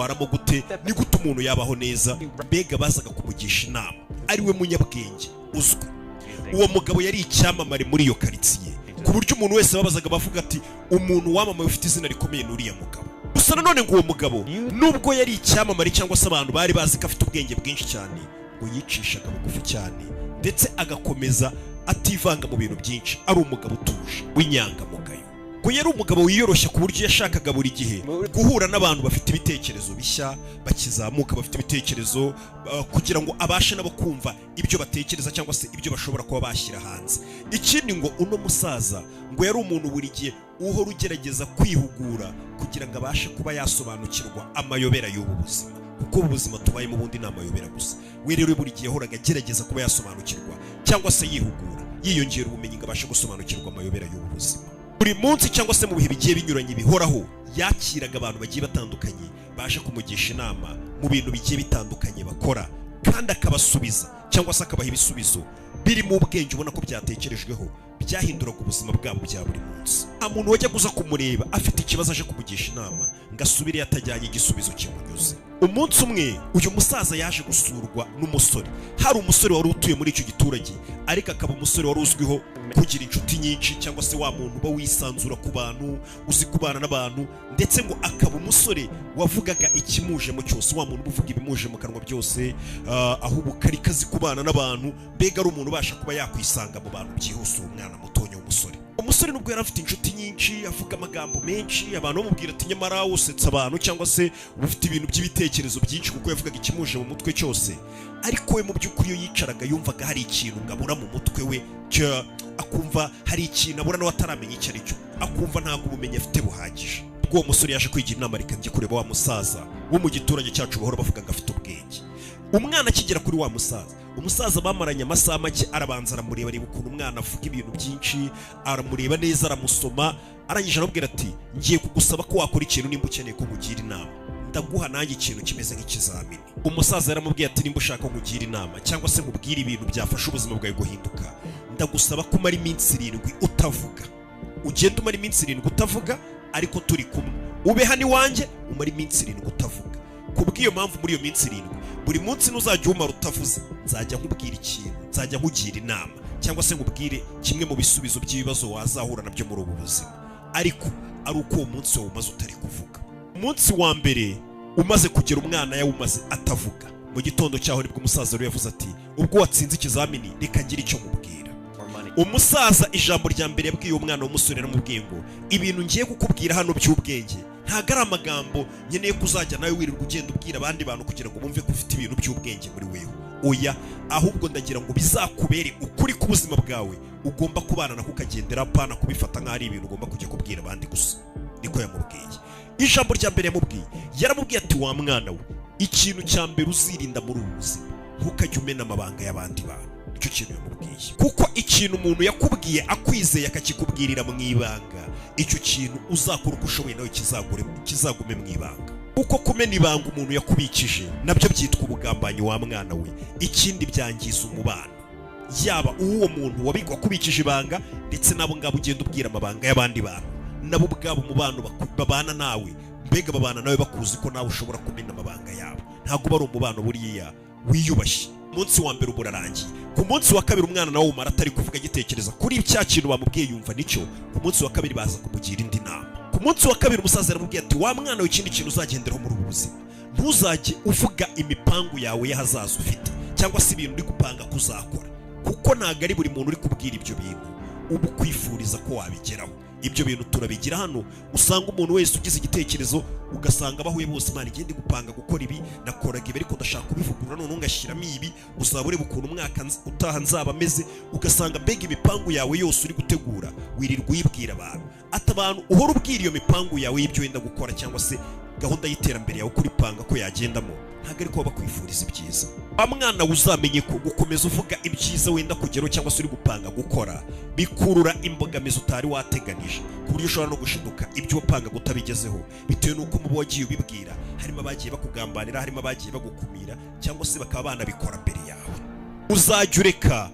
yabyitwaramo gute, ni gute umuntu yabaho neza. Mbega bazaga kumugisha inama, ari we munyabwenge uzwi. Uwo mugabo yari icyamamare muri iyo karitsiye, ku buryo umuntu wese babazaga bavuga ati umuntu wamamaye ufite izina rikomeye n'uriya mugabo. Gusa nanone ngo uwo mugabo nubwo yari icyamamare cyangwa se abantu bari bazi ko afite ubwenge bwinshi cyane, ngo yicishaga bugufi cyane ndetse agakomeza ativanga mu bintu byinshi. Ari umugabo utuje w'inyangamugayo, ngo yari umugabo wiyoroshya ku buryo yashakaga buri gihe guhura n'abantu bafite ibitekerezo bishya, bakizamuka bafite ibitekerezo, kugira ngo abashe nabo kumva ibyo batekereza cyangwa se ibyo bashobora kuba bashyira hanze. Ikindi ngo uno musaza ngo yari umuntu buri gihe uhora ugerageza kwihugura kugira ngo abashe kuba yasobanukirwa amayobera y'ubu buzima, kuko ubu buzima tubayemo ubundi ni amayobera gusa. We rero buri gihe yahoraga agerageza kuba yasobanukirwa cyangwa se yihugura, yiyongera ubumenyi ngo abashe gusobanukirwa amayobera y'ubu buzima. Buri munsi cyangwa se mu bihe bigiye binyuranye bihoraho, yakiraga abantu bagiye batandukanye baje kumugisha inama mu bintu bigiye bitandukanye bakora, kandi akabasubiza cyangwa se akabaha ibisubizo biri mu bwenge ubona ko byatekerejweho, byahinduraga ubuzima bwabo bya buri munsi. Nta muntu wajya guza kumureba afite ikibazo aje kumugisha inama ngo asubire yatajyanye igisubizo kimunyuze. Umunsi umwe uyu musaza yaje gusurwa n'umusore. Hari umusore wari utuye muri icyo giturage, ariko akaba umusore wari uzwiho kugira inshuti nyinshi cyangwa se wa muntu uba wisanzura ku bantu, uzi kubana n'abantu, ndetse ngo akaba umusore wavugaga ikimujemo cyose, wa muntu uvuga ibimuje mu kanwa byose, ahubwo kari kazi kubana n'abantu. Mbega ari umuntu ubasha kuba yakwisanga mu bantu byihuse. Uwo mwana mutonya w'umusore, umusore nubwo yari afite inshuti nyinshi, avuga amagambo menshi, abantu bamubwira ati nyamara usetsa abantu cyangwa se ufite ibintu by'ibitekerezo byinshi, kuko yavugaga ikimuje mu mutwe cyose. Ariko we mu by'ukuri iyo yicaraga yumvaga hari ikintu ngabura mu mutwe we, akumva hari ikintu abura nawe ataramenya icyo ari cyo, akumva ntabwo ubumenyi afite buhagije. Uwo musore yaje kwigira inama, reka njye kureba wa musaza wo mu giturage cyacu bahora bavuga ngo afite ubwenge. Umwana akigera kuri wa musaza, umusaza bamaranye amasaha make, arabanza aramureba, areba ukuntu umwana avuga ibintu byinshi, aramureba neza, aramusoma, arangije aramubwira ati ngiye kugusaba ko wakora ikintu nimba ukeneye ko nkugira inama, ndaguha nanjye ikintu kimeze nk'ikizamini. Umusaza yaramubwiye ati nimba ushaka nkugira inama cyangwa se nkubwire ibintu byafasha ubuzima bwawe guhinduka, ndagusaba ko umara iminsi 7 utavuga. Ugenda umara iminsi 7 utavuga, ariko turi kumwe ube hano iwanjye umara iminsi 7 utavuga. Kubw'iyo mpamvu muri iyo minsi 7 buri munsi nuzajya umara utavuze, nzajya nkubwira ikintu, nzajya nkugira inama cyangwa se nkubwire kimwe mu bisubizo by'ibibazo wazahura nabyo muri ubu buzima, ariko ari uko uwo munsi wawe umaze utari kuvuga. Umunsi wa mbere umaze kugera umwana yawumaze atavuga. Mu gitondo cyaho nibwo umusaza rero yavuze ati ubwo watsinze ikizamini reka ngire icyo mubwira. Umusaza ijambo rya mbere yabwiye umwana w'umusore aramubwiye ngo ibintu ngiye kukubwira hano by'ubwenge ntago ari amagambo nkeneye kuzajya nawe wirirwa ugenda ubwira abandi bantu kugira ngo bumve ko ufite ibintu by'ubwenge muri wewe. Oya, ahubwo ndagira ngo bizakubere ukuri ku buzima bwawe, ugomba kubana nako ukagendera, apana kubifata nk'aho ari ibintu ugomba kujya kubwira abandi gusa. Niko yamubwiye. Ijambo rya mbere yamubwiye, yaramubwiye ati wa mwana we, ikintu cya mbere uzirinda muri ubu buzima, ntukajye umena amabanga y'abandi bantu. Icyo kintu yamubwiye, kuko ikintu umuntu yakubwiye akwizeye akakikubwirira mu ibanga, icyo kintu uzakora uko ushoboye nawe kizagume mu ibanga. Kuko kumena ibanga umuntu yakubikije nabyo byitwa ubugambanyi wa mwana we. Ikindi byangiza umubano, yaba uwo muntu wakubikije ibanga ndetse nabo ngabo ugenda ubwira amabanga y'abandi bantu, nabo ubwabo umubano babana nawe, mbega babana nawe bakuzi ko nawe ushobora kumena amabanga yabo. Ntabwo bari umubano buriya wiyubashye. Umunsi wa mbere uburarangiye. Ku munsi wa kabiri umwana nawe umara atari kuvuga agitekereza kuri cya kintu bamubwiye yumva nicyo. Ku munsi wa kabiri baza kumugira indi nama. Ku munsi wa kabiri umusaza aramubwiye ati wa mwana we, ikindi kintu uzagenderaho muri ubu buzima, ntuzajye uvuga imipangu yawe y'ahazaza ufite cyangwa se ibintu uri gupanga kuzakora, kuko ntabwo ari buri muntu uri kubwira ibyo bintu uba ukwifuriza ko wabigeraho. Ibyo bintu turabigira hano, usanga umuntu wese ugize igitekerezo ugasanga abahuye bose, Imana igende gupanga gukora ibi, nakoraga ibi ariko ndashaka kubivugurura none ngashyiramo ibi, uzaba ureba ukuntu umwaka utaha nzaba ameze, ugasanga mbega imipangu yawe yose uri gutegura wirirwa uyibwira abantu. Ati abantu uhora ubwira iyo mipangu yawe y'ibyo wenda gukora cyangwa se gahunda y'iterambere yawe kuri panga ko yagendamo, ntabwo ari ko bakwifuriza ibyiza. Wa mwana uzamenye ko gukomeza uvuga ibyiza wenda kugeraho cyangwa se uri gupanga gukora bikurura imbogamizi utari wateganije, ku buryo ushobora no gushiduka ibyo wapanga gutabigezeho bitewe n'uko mubo wagiye ubibwira, harimo abagiye bakugambanira, harimo abagiye bagukumira cyangwa se bakaba banabikora mbere yawe. Uzajya ureka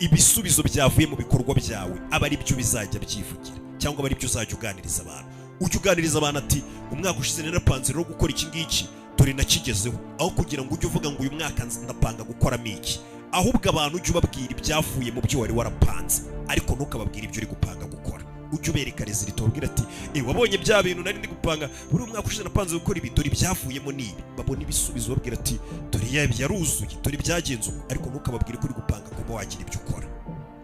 ibisubizo byavuye mu bikorwa byawe aba ari byo bizajya byivugira, cyangwa aba ari byo uzajya uganiriza abantu. ujye uganiriza abantu ati umwaka ushize narapanze rero gukora iki ngiki dore nakigezeho, aho kugira ngo ujye uvuga ngo uyu mwaka ndapanga gukoramo iki. Ahubwo abantu ujye ubabwira ibyavuye mu byo wari warapanze, ariko ntukababwire ibyo uri gupanga gukora. Ujye ubereka resultat, ubabwira ati wabonye bya bintu nari ndi gupanga buri umwaka ushize napanze gukora ibi, dore ibyavuyemo nibi. Babona ibisubizo, babwira ati dore yaruzuye, dore byagenze, ariko ntukababwire ko uri gupanga kuba wagira ibyo ukora.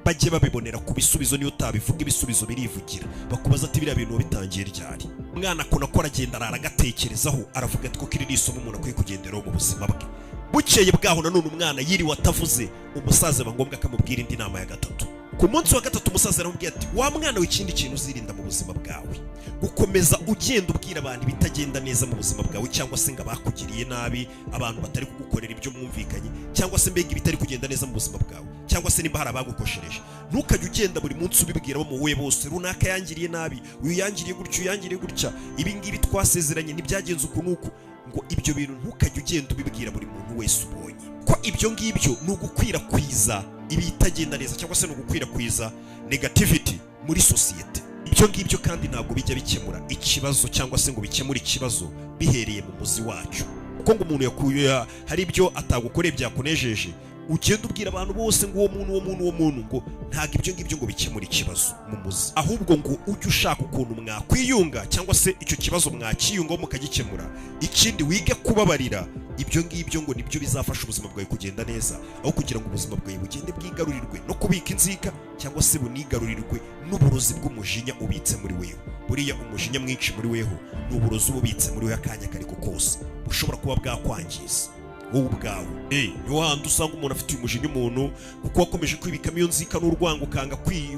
Bajye babibonera ku bisubizo, niyo utabivuga ibisubizo birivugira. Bakubaza ati biriya bintu bitangiye ryari? Umwana akona ko aragenda aragatekerezaho, aravuga ati ko kiri ni isomo umuntu akwiye kugenderaho mu buzima bwe. Bukeye bwaho nanone umwana yiriwe atavuze, umusaza ngombwa akamubwira indi nama ya gatatu. Ku munsi wa gatatu umusaza aramubwira ati wa mwana w'ikindi kintu uzirinda mu buzima bwawe, gukomeza ugenda ubwira abantu ibitagenda neza mu buzima bwawe, cyangwa se ngo abakugiriye nabi, abantu batari kugukorera ibyo mwumvikanye, cyangwa se mbega ibitari kugenda neza mu buzima bwawe, cyangwa se nimba hari abagukoshereje. Ntukajye ugenda buri munsi ubibwira abo muhuye bose, runaka yangiriye nabi, uyu yangiriye gutya, uyangiriye gutya, ibi ngibi twasezeranye ntibyagenze uku nuku. Ngo ibyo bintu ntukajye ugenda ubibwira buri muntu wese ubonye, ko ibyo ngibyo ni ugukwirakwiza ibitagenda neza, cyangwa se ni ugukwirakwiza negativity muri sosiyete. Ibyo ngibyo kandi ntabwo bijya bikemura ikibazo, cyangwa se ngo bikemure ikibazo bihereye mu muzi wacyo. Kuko ngo umuntu yakuye hari ibyo atagukoreye byakunejeje, ugenda ubwira abantu bose ngo uwo muntu ngo ntabwo ibyo ngibyo ngo bikemura ikibazo mu muzi. Ahubwo ngo ujye ushaka ukuntu mwakwiyunga, cyangwa se icyo kibazo mwakiyungaho mukagikemura. Ikindi wige kubabarira. Ibyo ngibyo ngo nibyo bizafasha ubuzima bwawe kugenda neza, aho kugira ngo ubuzima bwawe bugende bwigarurirwe no kubika inzika, cyangwa se bunigarurirwe n'uburozi bw'umujinya ubitse muri wewe. Buriya umujinya mwinshi muri weho ni uburozi uba ubitse muri wewe akanya kariko kose, bushobora kuba bwakwangiza wowe ubwawe. Niyo handi usanga umuntu afite umujinya umuntu kuko wakomeje kwibikamo iyo nzika n'urwango, ukanga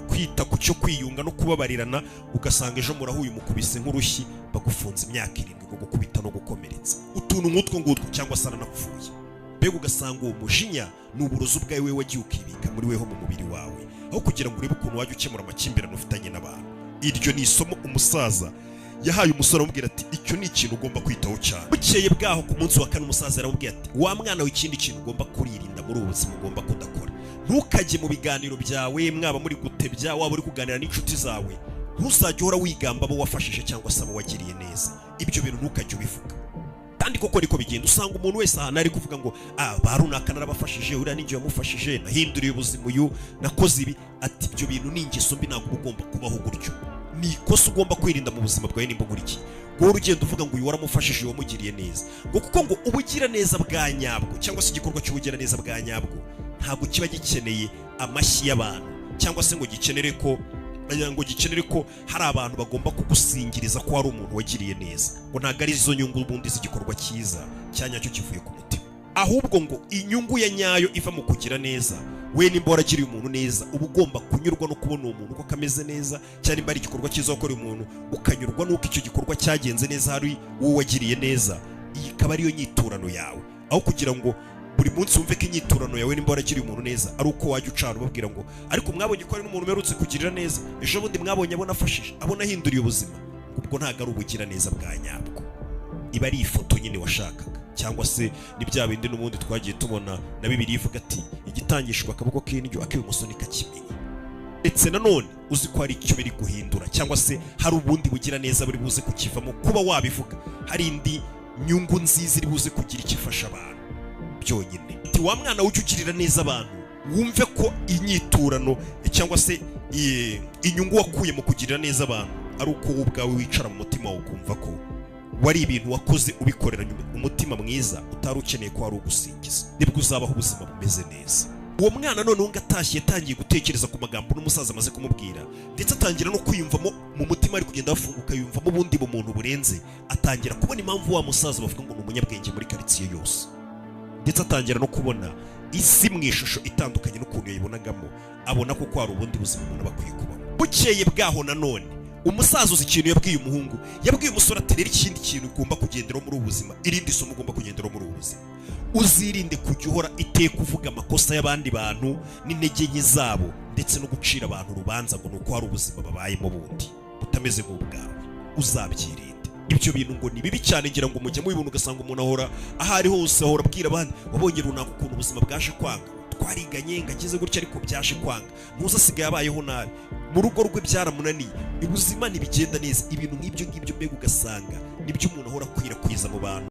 kwita ku cyo kwiyunga no kubabarirana, ugasanga ejo murahuye umukubise nk'urushyi, bagufunze imyaka 7 ngo gukubita no gukomeretsa utuntu nk'utwo ngutwo, cyangwa se aranapfuye. Mbega ugasanga uwo mujinya ni uburozi ubwawe wewe wagiye ukibika muri weho mu mubiri wawe, aho kugira ngo urebe ukuntu wajya ukemura amakimbirane ufitanye n'abantu. Iryo ni isomo umusaza yahaye umusore amubwira ati icyo ni ikintu ugomba kwitaho cyane. Bukeye bwaho ku munsi wa kane umusaza yaramubwira ati wa mwana w'ikindi kintu ugomba kuririnda muri ubu buzima ugomba kudakora, ntukajye mu biganiro byawe, mwaba muri gutebya, waba uri kuganira n'inshuti zawe, ntuzajye uhora wigamba abo wafashije cyangwa se abo wagiriye neza. Ibyo bintu ntukajye ubivuga. Kandi koko niko bigenda, usanga umuntu wese ahantu ari kuvuga ngo ba runaka narabafashije, uriya ninjye wamufashije, nahinduriye ubuzima uyu, nakoze ibi. Ati ibyo bintu ni ingeso mbi, ntabwo ugomba kubaho gutyo. Ni ikosa ugomba kwirinda mu buzima bwawe nimba guriki. Ngo urugendo uvuga ngo uyu waramufashije, wamugiriye neza. Ngo kuko ngo ubugira neza bwa nyabwo, cyangwa se igikorwa cy'ubugira neza bwa nyabwo, ntabwo kiba gikeneye amashyi y'abantu, cyangwa se ngo gikenere ko hari abantu bagomba kugusingiriza ko hari umuntu wagiriye neza. Ngo ntabwo ari izo nyungu ubundi z'igikorwa cyiza cyanyacyo kivuye ku mutima, ahubwo ngo inyungu ya nyayo iva mu kugira neza. We nimba waragiriye umuntu neza, uba ugomba kunyurwa no kubona uwo muntu ko kameze neza, cyane nimba ari igikorwa cyiza wakoreye umuntu, ukanyurwa n'uko icyo gikorwa cyagenze neza, hari uwo wagiriye neza. Iyi ikaba ariyo nyiturano yawe, aho kugira ngo buri munsi wumve ko inyiturano yawe nimba waragiriye umuntu neza ari uko wajya ucana ubabwira ngo ariko mwabonye ko ari n'umuntu uherutse kugirira neza, ejo bundi mwabonye abona afashije, abona ahinduriye ubuzima. Ubwo ntabwo ari ubugira neza bwa nyabwo, iba ari ifoto nyine washakaga, cyangwa se ni bya bindi n'ubundi twagiye tubona na Bibiliya ivuga ati igitangishwa akaboko k'indyo ak'ibumoso ntikakimenya. Ndetse nanone uzi ko hari icyo biri guhindura, cyangwa se hari ubundi bugira neza buri buze kukivamo kuba wabivuga, hari indi nyungu nziza iri buze kugira ikifasha abantu byonyine. Ati wa mwana ujye ugirira neza abantu, wumve ko inyiturano cyangwa se inyungu wakuye mu kugirira neza abantu ari uko wowe ubwawe wicara mu mutima wawe ukumva ko wari ibintu wakoze ubikorera umutima mwiza, utari ukeneye ko wari ugusingiza, nibwo uzabaho ubuzima bumeze neza. Uwo mwana none ngo atashye yatangiye gutekereza ku magambo n'umusaza amaze kumubwira, ndetse atangira no kwiyumvamo mu mutima ari kugenda afunguka, yumvamo ubundi bumuntu burenze. Atangira kubona impamvu wa musaza bavuga ngo ni umunyabwenge muri karitsiye yose, ndetse atangira no kubona isi mu ishusho itandukanye n'ukuntu yayibonagamo, abona ko hari ubundi buzima umuntu aba akwiye kubamo. Bukeye bwaho nanone umusaza uzi ikintu yabwiye umuhungu, yabwiye umusore ati rero ikindi kintu ugomba kugenderaho muri ubu buzima, irindi somo ugomba kugenderaho muri ubu buzima, uzirinde kujya uhora iteka uvuga amakosa y'abandi bantu n'intege nke zabo, ndetse no gucira abantu urubanza ngo nuko hari ubuzima babayemo bundi butameze nk'ubwawe. Uzabyirinde ibyo bintu, ngo ni bibi cyane. Ngira ngo mujye mubibona ugasanga umuntu ahora ahari hose ahora abwira abandi, wabonye runaka ukuntu ubuzima bwaje kwanga, twariganye ngagize gutya ariko byaje kwanga, ntuza asigaye abayeho nabi, mu rugo rwe byaramunaniye, ubuzima ntibigenda neza, ibintu nk'ibyo ngibyo mbega ugasanga nibyo umuntu ahora akwirakwiza mu bantu.